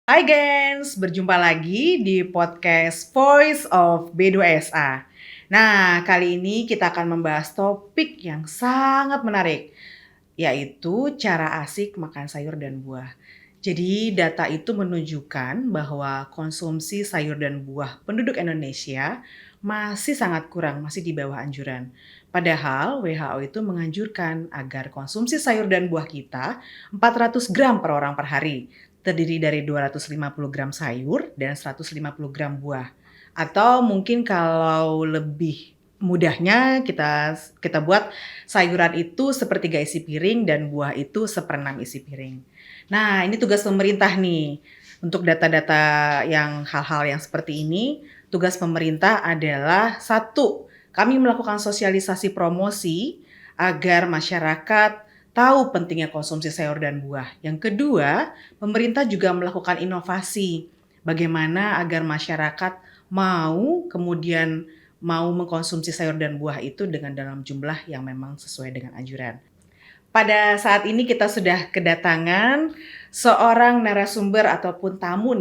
Hai gengs, berjumpa lagi di podcast Voice of B2SA. Nah, kali ini kita akan membahas topik yang sangat menarik, yaitu cara asik makan sayur dan buah. Jadi data itu menunjukkan bahwa konsumsi sayur dan buah penduduk Indonesia masih sangat kurang, masih di bawah anjuran. Padahal WHO itu menganjurkan agar konsumsi sayur dan buah kita 400 gram per orang per hari, terdiri dari 250 gram sayur dan 150 gram buah. Atau mungkin kalau lebih mudahnya kita buat sayuran itu sepertiga isi piring dan buah itu seperenam isi piring. Nah, ini tugas pemerintah nih. Untuk data-data yang hal-hal yang seperti ini, tugas pemerintah adalah satu, kami melakukan sosialisasi promosi agar masyarakat tahu pentingnya konsumsi sayur dan buah. Yang kedua, pemerintah juga melakukan inovasi. Bagaimana agar masyarakat mau mengkonsumsi sayur dan buah itu dengan dalam jumlah yang memang sesuai dengan anjuran. Pada saat ini kita sudah kedatangan seorang narasumber ataupun tamu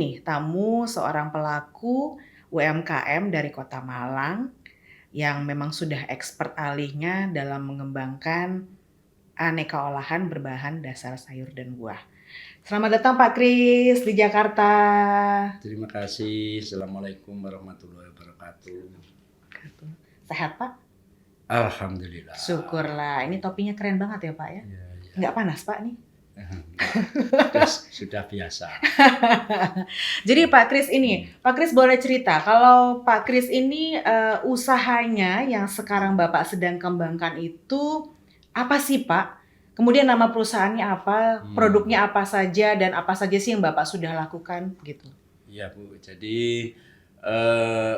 seorang pelaku UMKM dari Kota Malang yang memang sudah expert alihnya dalam mengembangkan aneka olahan berbahan dasar sayur dan buah. Selamat datang Pak Kris di Jakarta. Terima kasih. Assalamualaikum warahmatullahi wabarakatuh. Sehat Pak? Alhamdulillah. Syukurlah. Ini topinya keren banget ya Pak ya? Ya. Nggak panas Pak nih? Sudah biasa. Jadi Pak Kris ini, Pak Kris boleh cerita kalau Pak Kris ini usahanya yang sekarang Bapak sedang kembangkan itu apa sih Pak? Kemudian nama perusahaannya apa, produknya apa saja dan apa saja sih yang Bapak sudah lakukan gitu? Iya Bu, jadi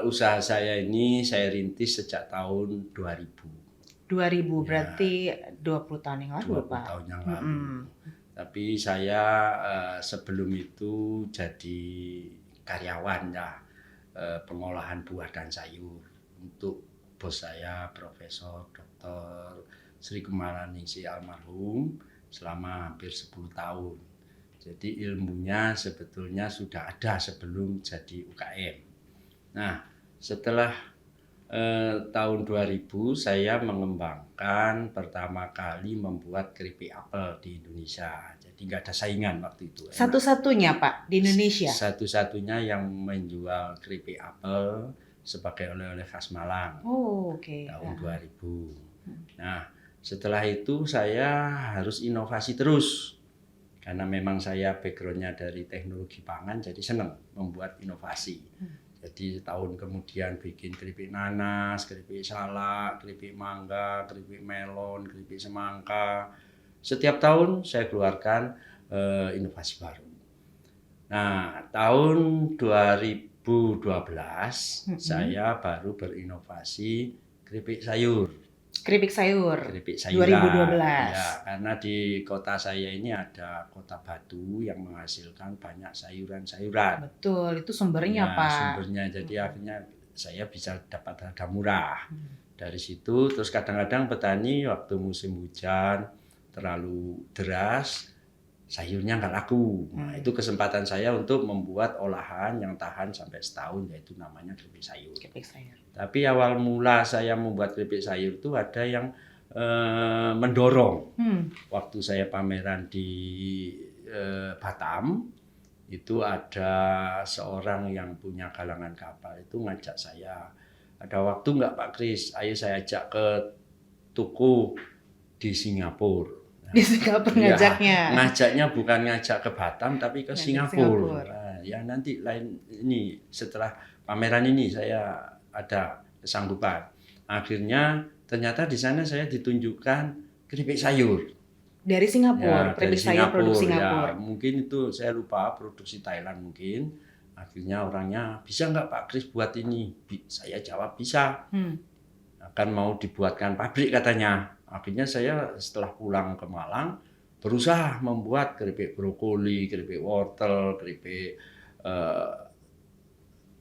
usaha saya ini saya rintis sejak tahun 2000. 2000 Ya, berarti 20 tahun yang lalu 20 Pak? tahun yang lalu. Tapi saya sebelum itu jadi karyawan ya, pengolahan buah dan sayur untuk bos saya Profesor Dr. Sri Kemalaningsih almarhum selama hampir 10 tahun. Jadi ilmunya sebetulnya sudah ada sebelum jadi UKM. Nah, setelah tahun 2000 saya mengembangkan pertama kali membuat keripik apel di Indonesia. Jadi nggak ada saingan waktu itu. Satu-satunya Pak di Indonesia? Satu-satunya yang menjual keripik apel sebagai oleh-oleh khas Malang. Tahun 2000. Nah, setelah itu saya harus inovasi terus. Karena memang saya backgroundnya dari teknologi pangan, jadi senang membuat inovasi. Jadi tahun kemudian bikin keripik nanas, keripik salak, keripik mangga, keripik melon, keripik semangka. Setiap tahun saya keluarkan inovasi baru. Nah, tahun 2012 saya baru berinovasi keripik sayur. Keripik sayur. Keripik sayuran. 2012. Ya, karena di kota saya ini ada Kota Batu yang menghasilkan banyak sayuran-sayuran. Betul, itu sumbernya Ya, Pak. sumbernya. Jadi akhirnya saya bisa dapat harga murah. Dari situ terus kadang-kadang petani waktu musim hujan terlalu deras, sayurnya nggak laku. Nah, itu kesempatan saya untuk membuat olahan yang tahan sampai setahun, yaitu namanya keripik sayur. Keripik sayur. Tapi awal mula saya membuat keripik sayur itu ada yang mendorong. Waktu saya pameran di Batam, itu ada seorang yang punya galangan kapal itu ngajak saya. Ada waktu nggak Pak Kris? Ayo saya ajak ke toko di Singapura. Di Singapura ngajaknya. Ya, ngajaknya bukan ngajak ke Batam tapi ke Singapura. Nah, ya nanti lain ini setelah pameran ini saya ada kesanggupan. Akhirnya ternyata di sana saya ditunjukkan keripik sayur. Dari Singapura, Ya, keripik dari sayur produk Singapura. Ya, mungkin itu saya lupa produksi Thailand mungkin. Akhirnya orangnya, bisa nggak Pak Kris buat ini? Saya jawab bisa. Akan mau dibuatkan pabrik katanya. Akhirnya saya setelah pulang ke Malang berusaha membuat keripik brokoli, keripik wortel, keripik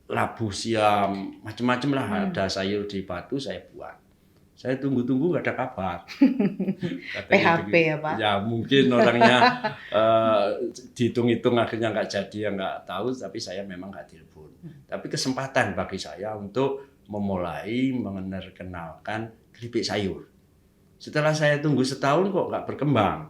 labu siam, macam-macam lah. Ada sayur di Batu saya buat. Saya tunggu-tunggu nggak ada kabar. PHP ya Pak? Ya mungkin orangnya dihitung-hitung akhirnya nggak jadi, ya nggak tahu, tapi saya memang nggak telepon. Tapi kesempatan bagi saya untuk memulai mengenalkan keripik sayur. Setelah saya tunggu setahun kok nggak berkembang.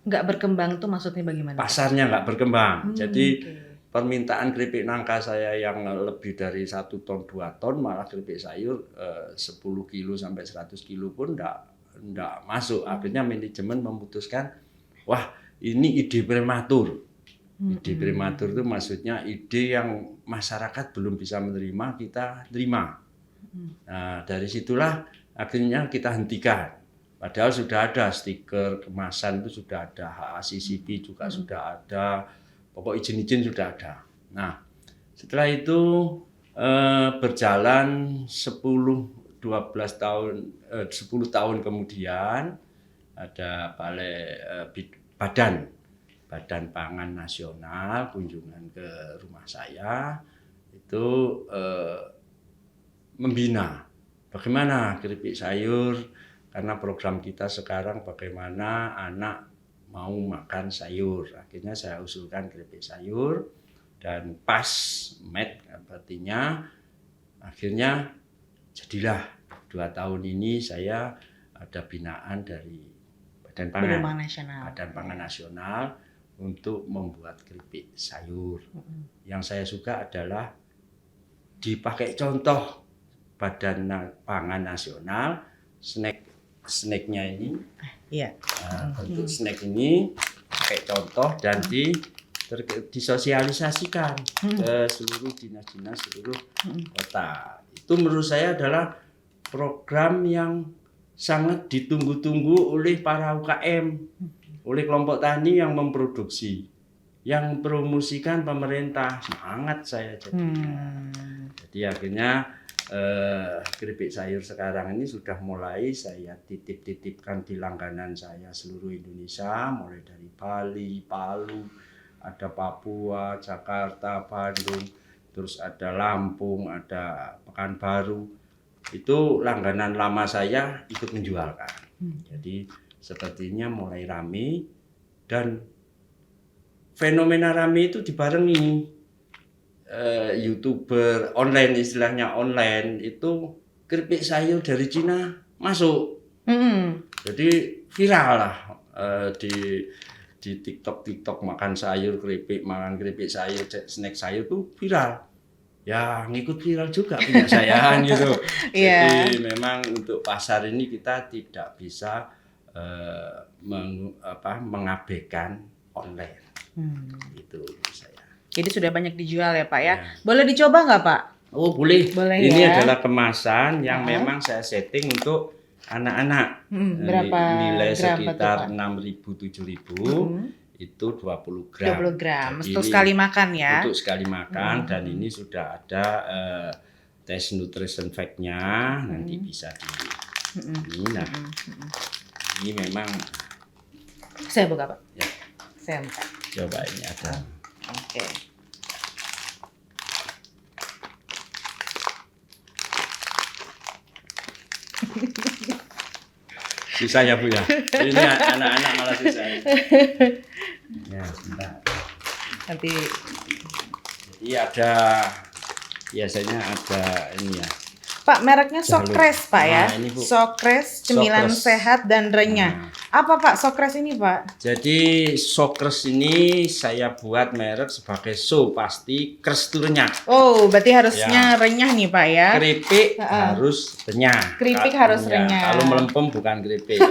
Nggak berkembang tuh maksudnya bagaimana? Pasarnya nggak berkembang. Jadi Okay. permintaan keripik nangka saya yang lebih dari 1 ton 2 ton, malah keripik sayur 10 kilo sampai 100 kilo pun enggak masuk. Akhirnya manajemen memutuskan, wah ini ide prematur. Ide prematur itu maksudnya ide yang masyarakat belum bisa menerima, kita terima. Nah dari situlah akhirnya kita hentikan. Padahal sudah ada stiker kemasan, itu sudah ada, HACCP juga sudah ada, pokok izin-izin sudah ada. Nah, setelah itu berjalan 10-12 tahun, 10 tahun kemudian ada Badan Pangan Nasional kunjungan ke rumah saya, itu membina bagaimana keripik sayur, karena program kita sekarang bagaimana anak mau makan sayur. Akhirnya saya usulkan keripik sayur dan pas match artinya akhirnya jadilah 2 tahun ini saya ada binaan dari Badan Pangan Nasional untuk membuat keripik sayur. Yang saya suka adalah dipakai contoh Badan Pangan Nasional, snacknya ini, bentuk snack ini pakai contoh dan disosialisasikan ke seluruh dinas-dinas seluruh kota. Itu menurut saya adalah program yang sangat ditunggu-tunggu oleh para UKM, oleh kelompok tani yang memproduksi, yang promosikan pemerintah. Semangat saya jadinya. Jadi akhirnya keripik sayur sekarang ini sudah mulai saya titip-titipkan di langganan saya seluruh Indonesia, mulai dari Bali, Palu, ada Papua, Jakarta, Bandung, terus ada Lampung, ada Pekanbaru. Itu langganan lama saya ikut menjualkan. Jadi sepertinya mulai rame, dan fenomena rame itu dibarengi YouTuber online, istilahnya online, itu keripik sayur dari Cina masuk. Jadi viral lah di TikTok makan sayur keripik, makan keripik sayur, snack sayur tuh viral. Ya ngikut viral juga punya saya gitu. Jadi memang untuk pasar ini kita tidak bisa mengabaikan online. Itu saya. Jadi sudah banyak dijual ya Pak ya. Boleh dicoba nggak Pak? Oh boleh. Boleh ini ya. Adalah kemasan yang memang saya setting untuk anak-anak. Berapa nilai gram sekitar 6.000-7.000 itu 20 gram. 20 gram. Jadi, untuk sekali makan ya. Untuk sekali makan dan ini sudah ada tes nutrition fact-nya, nanti bisa ini. Nah, ini memang. Saya buka Pak. Ya. Saya buka. Coba ini ada. Oke. Susah ya Bu ya. Ini anak-anak malah susah. Ya, bentar. Nanti. Jadi ada, biasanya ada ini ya. Pak, mereknya Sokres Pak ya. Ini, Bu. Sokres, cemilan sehat dan renyah. Apa Pak Sokres ini Pak? Jadi Sokres ini saya buat merek sebagai pasti kres itu renyah. Oh, berarti harusnya renyah nih Pak ya. Keripik harus renyah. Keripik harus renyah. Kalau melempem bukan keripik.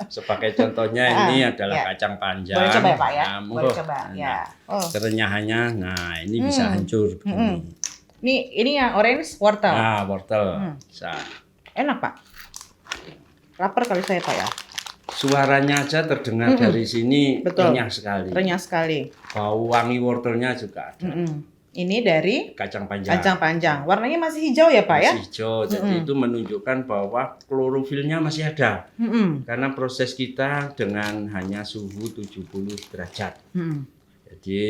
Sebagai contohnya ini adalah kacang panjang. Boleh coba ya Pak ya? Nah, boleh coba ya. Kerenyahannya, nah ini bisa hancur. Ini yang orange wortel. Nah, wortel. Bisa. Enak Pak. Lapar kali saya Pak ya. Suaranya aja terdengar dari sini. Betul. Renyah sekali. Renyah sekali. Bau wangi wortelnya juga ada. Ini dari kacang panjang. Kacang panjang. Warnanya masih hijau ya Pak ya? Masih hijau. Jadi itu menunjukkan bahwa klorofilnya masih ada. Karena proses kita dengan hanya suhu 70 derajat. Jadi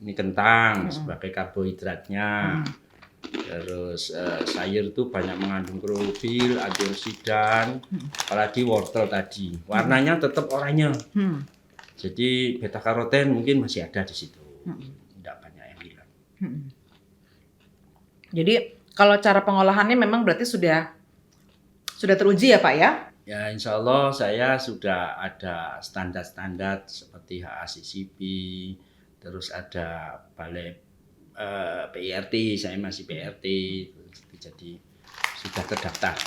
ini kentang sebagai karbohidratnya. Terus sayur itu banyak mengandung klorofil, antioksidan, apalagi wortel tadi. Warnanya tetap oranye. Jadi beta karoten mungkin masih ada di situ. Tidak banyak yang hilang. Jadi kalau cara pengolahannya memang berarti sudah teruji ya Pak ya? Ya insya Allah saya sudah ada standar-standar seperti HACCP, terus ada balai PIRT, saya masih PIRT, jadi sudah terdaftar.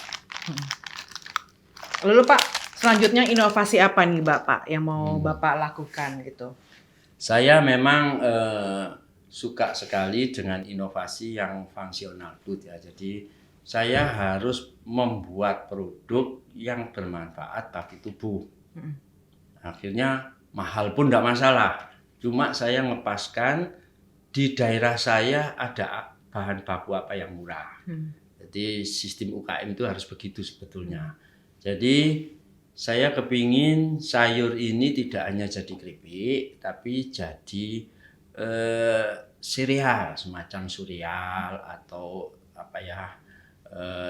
Lalu Pak, selanjutnya inovasi apa nih Bapak yang mau Bapak lakukan gitu? Saya memang suka sekali dengan inovasi yang fungsional food ya. Jadi saya harus membuat produk yang bermanfaat bagi tubuh. Akhirnya mahal pun tidak masalah. Cuma saya ngepaskan di daerah saya ada bahan baku apa yang murah. Jadi sistem UKM itu harus begitu sebetulnya. Jadi saya kepingin sayur ini tidak hanya jadi keripik, tapi jadi sereal, semacam sereal atau apa ya,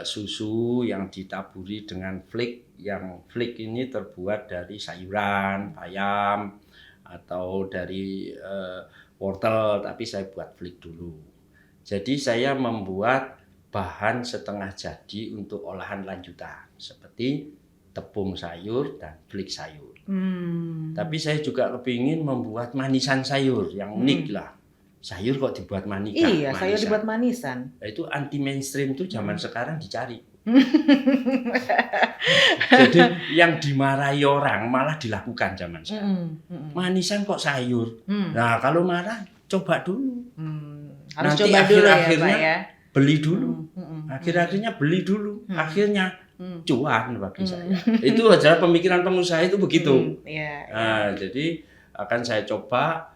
susu yang ditaburi dengan flake. Yang flake ini terbuat dari sayuran, bayam, atau dari wortel, tapi saya buat flake dulu. Jadi saya membuat bahan setengah jadi untuk olahan lanjutan seperti tepung sayur dan flake sayur. Tapi saya juga kepingin membuat manisan sayur yang unik lah. Sayur kok dibuat manisan? Iya, sayur dibuat manisan. Nah, itu anti mainstream itu zaman sekarang dicari. Jadi yang dimarahi orang malah dilakukan zaman sekarang. Manisan kok sayur? Nah kalau marah coba dulu. Harus nanti coba dulu ya akhirnya Pak ya. Beli dulu. Akhir-akhirnya beli dulu. Akhirnya cuan bagi saya. Itu adalah pemikiran pengusaha itu begitu. Nah, jadi akan saya coba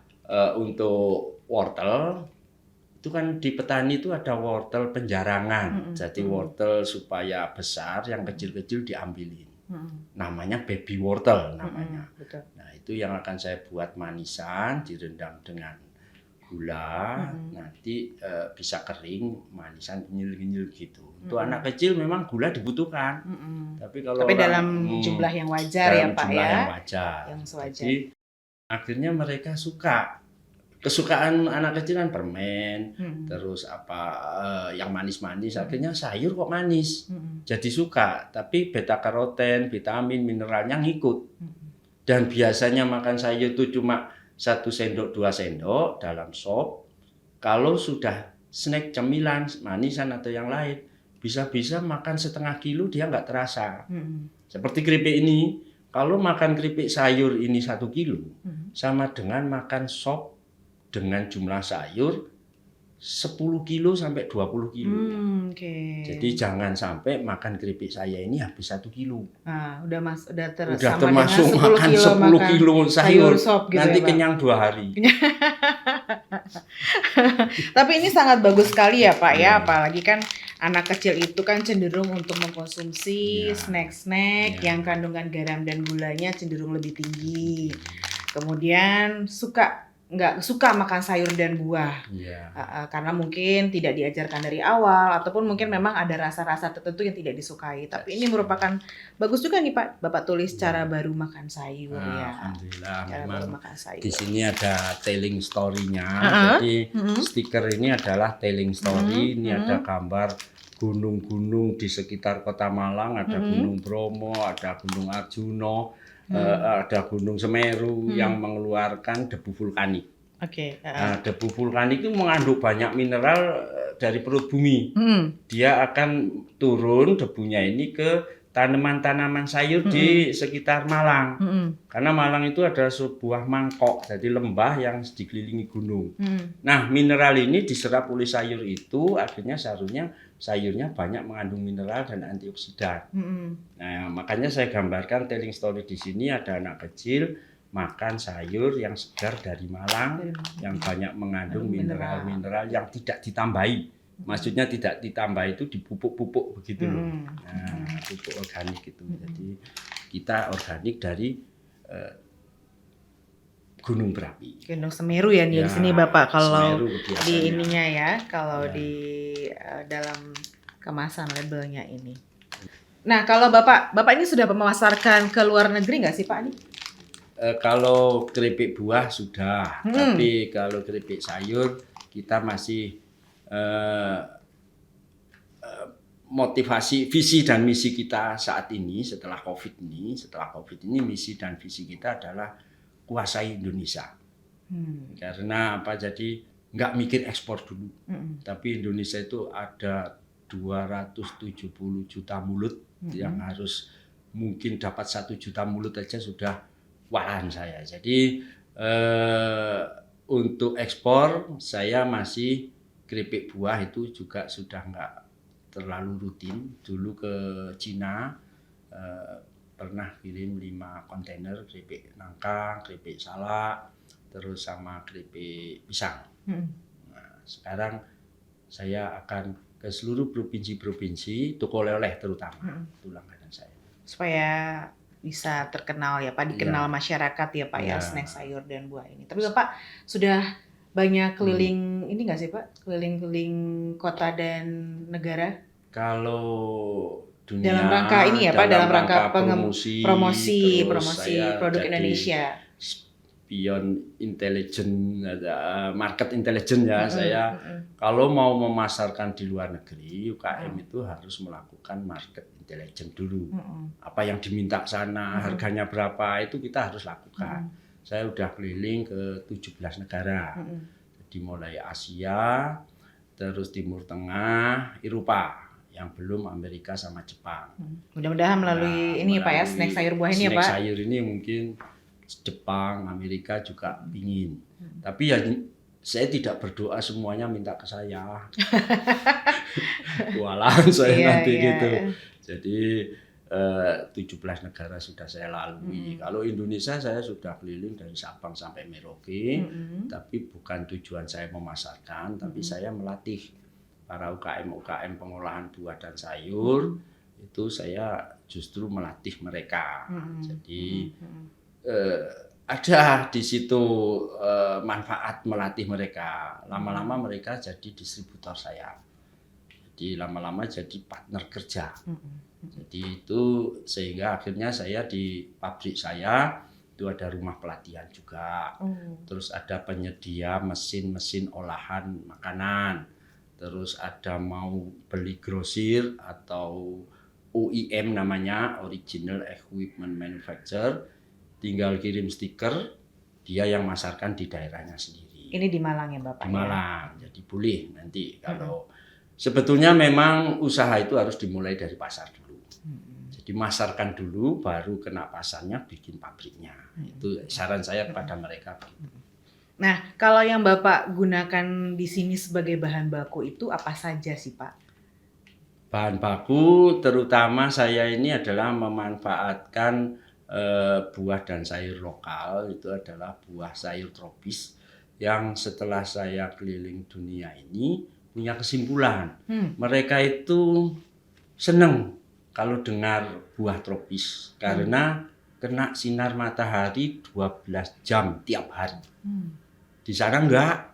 untuk wortel. Itu kan di petani itu ada wortel penjarangan. Jadi wortel supaya besar, yang kecil-kecil diambilin. Namanya baby wortel namanya. Nah, itu yang akan saya buat manisan, direndam dengan gula, nanti bisa kering, manisan kenyil-kenyil gitu. Untuk anak kecil memang gula dibutuhkan. Tapi dalam jumlah yang wajar ya Pak ya. Yang wajar. Yang sewajar. Jadi akhirnya mereka suka. Kesukaan anak kecil kan permen, terus apa yang manis-manis, akhirnya sayur kok manis. Jadi suka, tapi beta karoten, vitamin, mineralnya ngikut. Dan biasanya makan sayur itu cuma 1 sendok 2 sendok dalam sop. Kalau sudah snack cemilan, manisan atau yang lain, bisa-bisa makan setengah kilo dia nggak terasa. Seperti keripik ini, kalau makan keripik sayur ini 1 kilo, sama dengan makan sop dengan jumlah sayur 10 kilo sampai 20 kilo. Jadi jangan sampai makan keripik saya ini habis 1 kilo. Nah, udah termasuk makan 10 kilo sayur sop gitu nanti ya, kenyang 2 hari. Tapi ini sangat bagus sekali ya Pak ya, apalagi kan anak kecil itu kan cenderung untuk mengkonsumsi snack-snack yang kandungan garam dan gulanya cenderung lebih tinggi. Kemudian nggak suka makan sayur dan buah karena mungkin tidak diajarkan dari awal ataupun mungkin memang ada rasa-rasa tertentu yang tidak disukai. Tapi ini merupakan bagus juga nih Pak, Bapak tulis cara baru makan sayur ya. Alhamdulillah, cara memang baru makan sayur. Di sini ada telling story-nya. Jadi stiker ini adalah telling story. Ini ada gambar gunung-gunung di sekitar Kota Malang, ada Gunung Bromo, ada Gunung Arjuno. Ada Gunung Semeru yang mengeluarkan debu vulkanik. Nah, debu vulkanik itu mengandung banyak mineral dari perut bumi. Dia akan turun debunya ini ke tanaman-tanaman sayur di sekitar Malang. Karena Malang itu adalah sebuah mangkok, jadi lembah yang dikelilingi gunung. Nah, mineral ini diserap oleh sayur itu, akhirnya sayurnya banyak mengandung mineral dan antioksidan. Nah, makanya saya gambarkan telling story di sini ada anak kecil makan sayur yang segar dari Malang, yang banyak mengandung mineral-mineral yang tidak ditambahi. Maksudnya tidak ditambah itu dipupuk-pupuk begitu loh. Nah, pupuk organik itu. Jadi kita organik dari gunung berapi. Gunung Semeru ya di Ya, sini Bapak kalau Semeru di biasanya. ininya ya, kalau Ya. di dalam kemasan labelnya ini. Nah, kalau Bapak ini sudah memasarkan ke luar negeri nggak sih Pak ini? Kalau keripik buah sudah, Hmm. tapi kalau keripik sayur kita masih motivasi, visi dan misi kita saat ini setelah COVID ini misi dan visi kita adalah kuasai Indonesia. Karena apa? Jadi nggak mikir ekspor dulu, tapi Indonesia itu ada 270 juta mulut yang harus mungkin dapat 1 juta mulut aja sudah walahan saya. Jadi untuk ekspor saya masih keripik buah itu juga sudah nggak terlalu rutin. Dulu ke Cina pernah kirim 5 kontainer keripik nangka, keripik salak, terus sama keripik pisang. Nah, sekarang saya akan ke seluruh provinsi-provinsi, toko oleh-oleh terutama, itu langganan saya. Supaya bisa terkenal ya Pak, dikenal masyarakat ya Pak ya, snack sayur dan buah ini. Tapi Bapak sudah banyak keliling ini nggak sih Pak? Keliling-keliling kota dan negara? Kalau dunia Dalam rangka ini ya Pak, dalam rangka promosi saya produk jadi Indonesia. Spion intelijen, market intelligence ya. Saya kalau mau memasarkan di luar negeri, UKM itu harus melakukan market intelligence dulu. Apa yang diminta sana, harganya berapa, itu kita harus lakukan. Saya udah keliling ke 17 negara. Jadi mulai Asia, terus Timur Tengah, Eropa, yang belum Amerika sama Jepang. Mudah-mudahan melalui ini Pak ya, snack sayur buah ini ya Pak. Snack sayur ini mungkin Jepang, Amerika juga ingin. Tapi ya saya tidak berdoa semuanya minta ke saya. Kewalahan saya nanti gitu. Jadi 17 negara sudah saya lalui. Kalau Indonesia saya sudah keliling dari Sabang sampai Merauke. Tapi bukan tujuan saya memasarkan, tapi saya melatih para UKM pengolahan buah dan sayur. Itu saya justru melatih mereka. Jadi ada di situ manfaat melatih mereka. Lama-lama mereka jadi distributor saya. Jadi lama-lama jadi partner kerja. Jadi itu sehingga akhirnya saya di pabrik saya itu ada rumah pelatihan juga. Terus ada penyedia mesin-mesin olahan makanan. Terus ada mau beli grosir atau OEM namanya, Original Equipment Manufacturer, tinggal kirim stiker, dia yang masarkan di daerahnya sendiri. Ini di Malang ya Bapak? Di Malang, ya? Jadi boleh nanti kalau sebetulnya memang usaha itu harus dimulai dari pasar dulu. Jadi masarkan dulu, baru kena pasarnya bikin pabriknya. Itu saran saya kepada mereka. Nah, kalau yang Bapak gunakan di sini sebagai bahan baku itu apa saja sih Pak? Bahan baku terutama saya ini adalah memanfaatkan buah dan sayur lokal. Itu adalah buah sayur tropis yang setelah saya keliling dunia ini punya kesimpulan. Mereka itu senang kalau dengar buah tropis karena kena sinar matahari 12 jam tiap hari. Di sana enggak.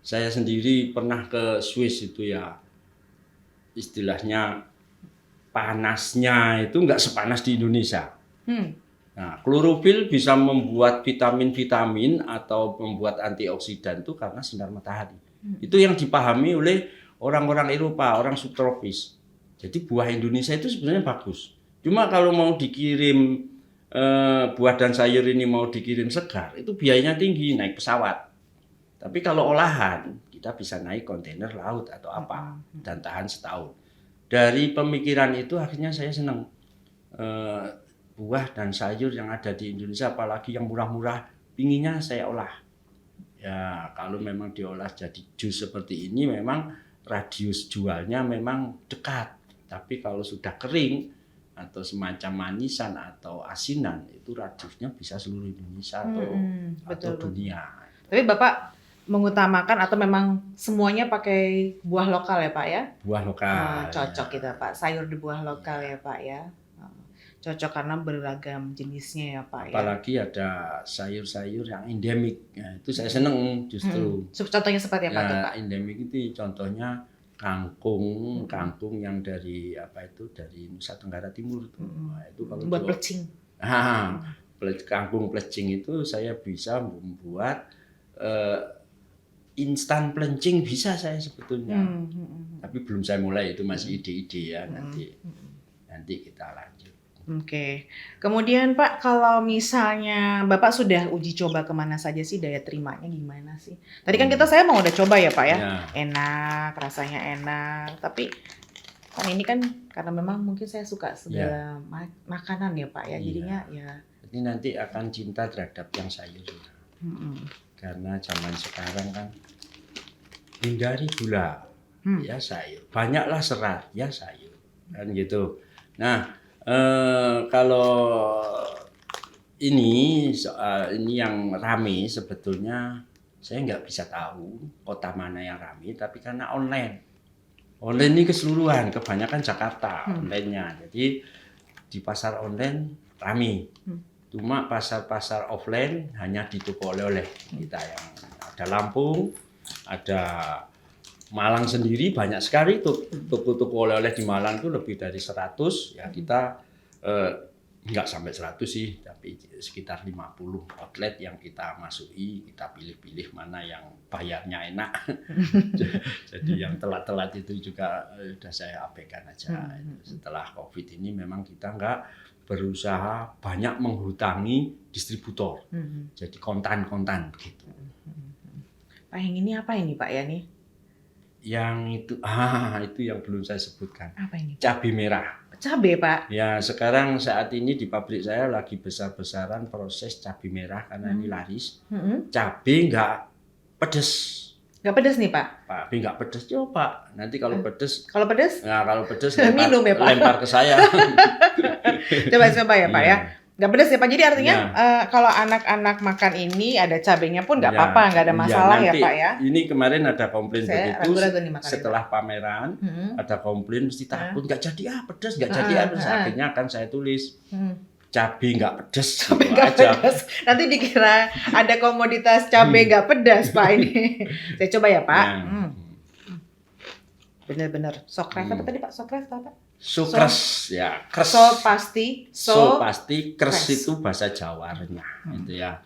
Saya sendiri pernah ke Swiss itu ya, istilahnya panasnya itu enggak sepanas di Indonesia. Nah, klorofil bisa membuat vitamin-vitamin atau membuat antioksidan itu karena sinar matahari. Itu yang dipahami oleh orang-orang Eropa, orang subtropis. Jadi buah Indonesia itu sebenarnya bagus. Cuma kalau mau dikirim buah dan sayur ini mau dikirim segar, itu biayanya tinggi, naik pesawat. Tapi kalau olahan, kita bisa naik kontainer laut atau apa dan tahan setahun. Dari pemikiran itu akhirnya saya senang. Buah dan sayur yang ada di Indonesia, apalagi yang murah-murah, pinginnya saya olah. Ya, kalau memang diolah jadi jus seperti ini, memang radius jualnya memang dekat. Tapi kalau sudah kering atau semacam manisan atau asinan, itu radiusnya bisa seluruh Indonesia atau dunia. Tapi Bapak mengutamakan atau memang semuanya pakai buah lokal ya Pak ya? Buah lokal. Cocok kita Pak, sayur di buah lokal ya Pak ya. Cocok karena beragam jenisnya ya Pak ya. Apalagi ada sayur-sayur yang endemik. Ya, itu saya seneng justru. Contohnya seperti apa tuh Pak? Ya, endemik itu contohnya kangkung yang dari dari Nusa Tenggara Timur tuh. Nah, itu kalau Buat plecing. Kangkung plecing itu saya bisa membuat instan plecing bisa saya sebetulnya. Tapi belum saya mulai, itu masih ide-ide ya, nanti kita lanjut. Oke. Kemudian Pak, kalau misalnya Bapak sudah uji coba kemana saja sih, daya terimanya gimana sih? Tadi kan saya mau udah coba ya Pak ya, enak, rasanya enak. Tapi kan ini kan karena memang mungkin saya suka segala makanan ya Pak ya, jadinya ya. Jadi nanti akan cinta terhadap yang sayur. Karena zaman sekarang kan hindari gula, ya sayur. Banyaklah serat, ya sayur. Kan gitu. Nah, kalau ini yang rame sebetulnya saya nggak bisa tahu kota mana yang rame, tapi karena online ini keseluruhan, kebanyakan Jakarta online-nya. Jadi di pasar online rame. Cuma pasar-pasar offline hanya di toko oleh-oleh kita yang ada Lampung, ada Malang sendiri banyak sekali toko-toko oleh-oleh di Malang itu lebih dari 100 ya. Kita nggak sampai 100 sih, tapi sekitar 50 outlet yang kita masuki, kita pilih-pilih mana yang bayarnya enak. Jadi yang telat-telat itu juga udah saya abaikan aja. Setelah COVID ini memang kita nggak berusaha banyak menghutangi distributor, jadi kontan gitu. Pak, yang ini apa ini Pak ya nih? Yang itu yang belum saya sebutkan. Apa ini? Cabai merah. Cabai Pak? Ya, sekarang saat ini di pabrik saya lagi besar-besaran proses cabai merah karena ini laris. Cabai nggak pedes. Nggak pedes nih Pak? Tapi nggak pedes coba. Nanti kalau pedes. Kalau pedes? Nah, kalau pedes minum ya Pak? Lempar ke saya. Coba ya Pak ya. Nggak pedes ya Pak, jadi artinya kalau anak-anak makan ini ada cabenya pun nggak apa-apa, nggak ada masalah ya Pak ya? Ini kemarin ada komplain begitu, setelah ini. pameran ada komplain mesti takut nggak jadi pedes, nggak jadi pedes. Akhirnya akan saya tulis cabai nggak pedes, cabai nggak pedes. Nanti dikira ada komoditas cabai nggak pedas Pak ini. Saya coba ya Pak. Bener-bener sokres apa tadi Pak? Sokres apa? Sukres ya, kres. So pasti, kres itu bahasa Jawa gitu ya.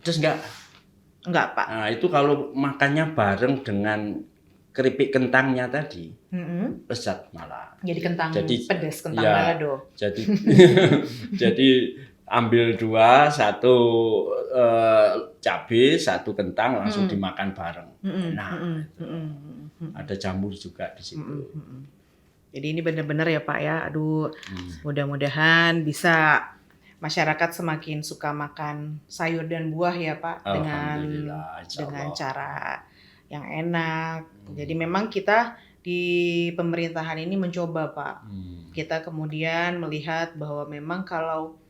Terus enggak Pak. Nah, itu kalau makannya bareng dengan keripik kentangnya tadi, lezat malah. Jadi kentang pedas, kentang balado. Jadi ambil satu cabai, satu kentang langsung dimakan bareng. Ada jamur juga di situ. Jadi ini benar-benar ya Pak ya, aduh mudah-mudahan bisa masyarakat semakin suka makan sayur dan buah ya Pak, dengan cara yang enak. Jadi memang kita di pemerintahan ini mencoba Pak, kita kemudian melihat bahwa memang kalau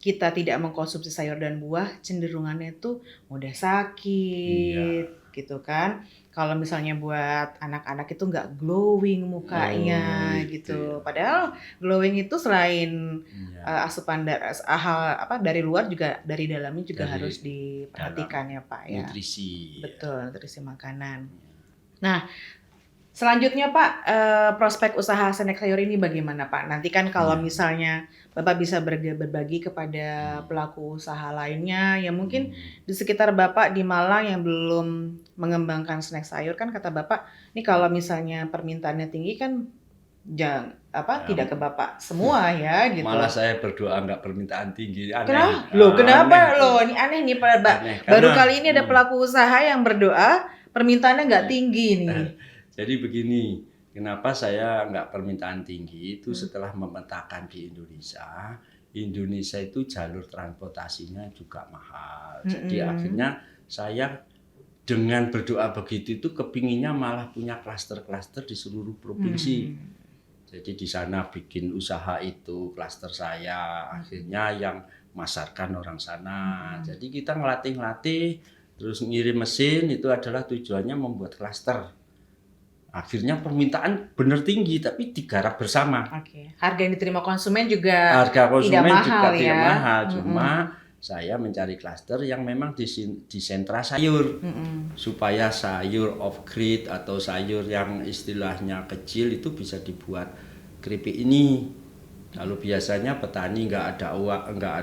kita tidak mengkonsumsi sayur dan buah, cenderungannya itu mudah sakit gitu kan. Kalau misalnya buat anak-anak itu nggak glowing mukanya gitu. Padahal glowing itu selain asupan dari luar juga dari dalamnya juga harus diperhatikan ya Pak ya. Nutrisi. Betul, nutrisi makanan. Nah, selanjutnya Pak, prospek usaha snack sayur ini bagaimana Pak? Nanti kan kalau misalnya Bapak bisa berbagi kepada pelaku usaha lainnya yang mungkin di sekitar Bapak di Malang yang belum mengembangkan snack sayur, kan kata Bapak, ini kalau misalnya permintaannya tinggi kan tidak ke Bapak semua ya gitu. Malah saya berdoa nggak permintaan tinggi. Aneh. Kenapa loh? Ini aneh nih Pak. Baru kali ini ada pelaku usaha yang berdoa permintaannya nggak tinggi nih. Jadi begini, kenapa saya nggak permintaan tinggi itu setelah memetakan di Indonesia itu jalur transportasinya juga mahal. Jadi akhirnya saya dengan berdoa begitu itu kepinginnya malah punya klaster-klaster di seluruh provinsi. Jadi di sana bikin usaha itu klaster saya, akhirnya yang masarkan orang sana. Jadi kita ngelatih terus ngirim mesin itu adalah tujuannya membuat klaster. Akhirnya permintaan benar tinggi tapi digarap bersama. Oke. Harga yang diterima konsumen juga Harga konsumen tidak mahal juga ya. tidak mahal, cuma saya mencari klaster yang memang di sentra sayur supaya sayur off grid atau sayur yang istilahnya kecil itu bisa dibuat keripik ini. Kalau biasanya petani nggak ada uang, nggak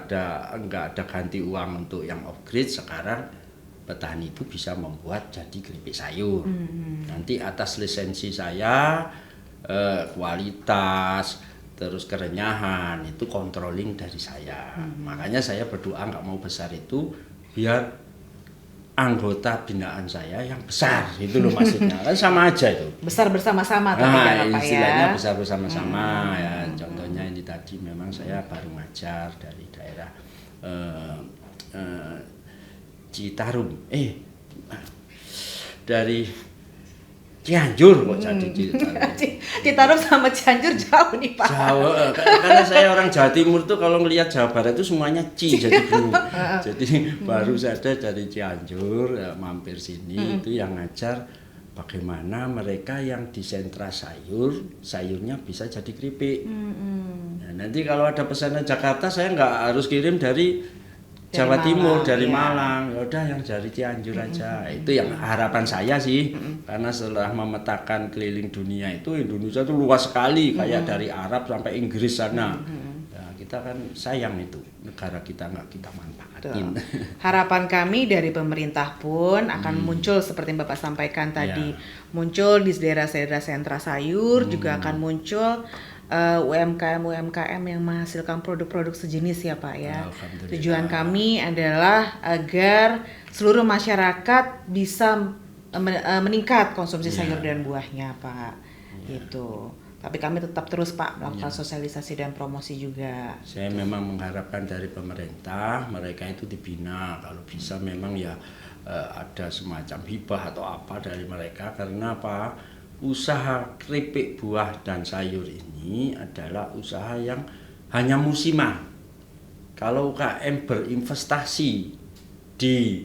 ada ganti uang untuk yang off grid, sekarang petani itu bisa membuat jadi keripik sayur. Nanti atas lisensi saya, kualitas, terus kerenyahan itu controlling dari saya. Makanya saya berdoa nggak mau besar itu biar anggota binaan saya yang besar, itu loh maksudnya. Kan sama aja itu. Besar bersama-sama tapi Nah, kan Pak ya. istilahnya besar bersama-sama ya. Contohnya ini tadi memang saya baru ngajar dari daerah Citarum, dari Cianjur kok jadi Citarum. Citarum sama Cianjur jauh nih Pak. Jauh, karena saya orang Jawa Timur tuh kalau ngelihat Jawa Barat itu semuanya jadi bingung. Jadi baru saja dari Cianjur ya, mampir sini itu yang ngajar bagaimana mereka yang di sentra sayurnya bisa jadi keripik. Nah, nanti kalau ada pesanan Jakarta saya nggak harus kirim dari Jawa Timur, dari Malang, ya udah yang dari Cianjur aja. Itu yang harapan saya sih, karena setelah memetakan keliling dunia itu Indonesia itu luas sekali, kayak dari Arab sampai Inggris sana. Nah, kita kan sayang itu negara kita nggak kita manfaatin. Harapan kami dari pemerintah pun akan muncul seperti yang Bapak sampaikan tadi, muncul di daerah-daerah sentra sayur, juga akan muncul UMKM yang menghasilkan produk-produk sejenis ya Pak ya. Tujuan kami adalah agar seluruh masyarakat bisa meningkat konsumsi sayur dan buahnya Pak. Gitu. Tapi kami tetap terus Pak melakukan sosialisasi dan promosi juga. Saya memang mengharapkan dari pemerintah mereka itu dibina, kalau bisa memang ya ada semacam hibah atau apa dari mereka, karena apa? Usaha keripik buah dan sayur ini adalah usaha yang hanya musiman. Kalau UKM berinvestasi di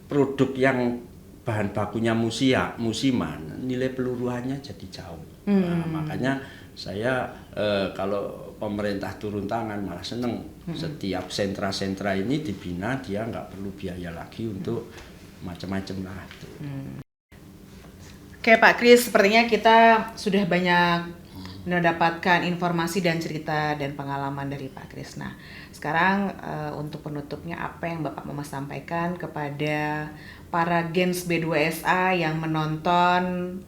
produk yang bahan bakunya musiman, nilai peluruhannya jadi jauh. Nah, makanya saya kalau pemerintah turun tangan malah seneng. Setiap sentra-sentra ini dibina, dia nggak perlu biaya lagi untuk macam-macam lah. Oke Pak Kris, sepertinya kita sudah banyak mendapatkan informasi dan cerita dan pengalaman dari Pak Kris. Nah, sekarang untuk penutupnya apa yang Bapak mau sampaikan kepada para Gens B2SA yang menonton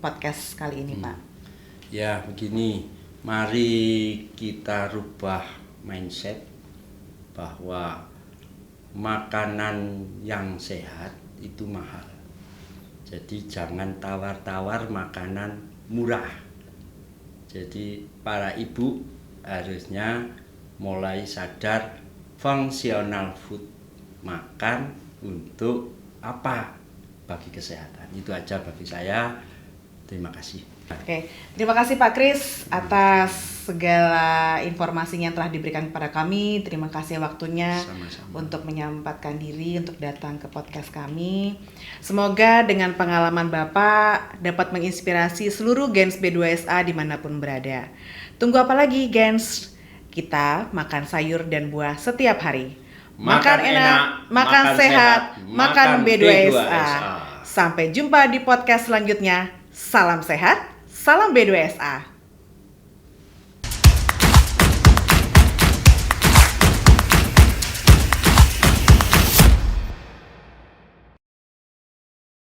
podcast kali ini Pak? Ya begini, mari kita rubah mindset bahwa makanan yang sehat itu mahal. Jadi jangan tawar-tawar makanan murah. Jadi para ibu harusnya mulai sadar functional food, makan untuk apa? Bagi kesehatan. Itu aja bagi saya. Terima kasih. Oke, terima kasih Pak Kris atas segala informasinya yang telah diberikan kepada kami. Terima kasih waktunya untuk menyempatkan diri untuk datang ke podcast kami. Semoga dengan pengalaman Bapak dapat menginspirasi seluruh Gens B2SA dimanapun berada. Tunggu apa lagi Gens? Kita makan sayur dan buah setiap hari. Makan enak, makan sehat, makan B2SA. Sampai jumpa di podcast selanjutnya. Salam sehat, salam B2SA.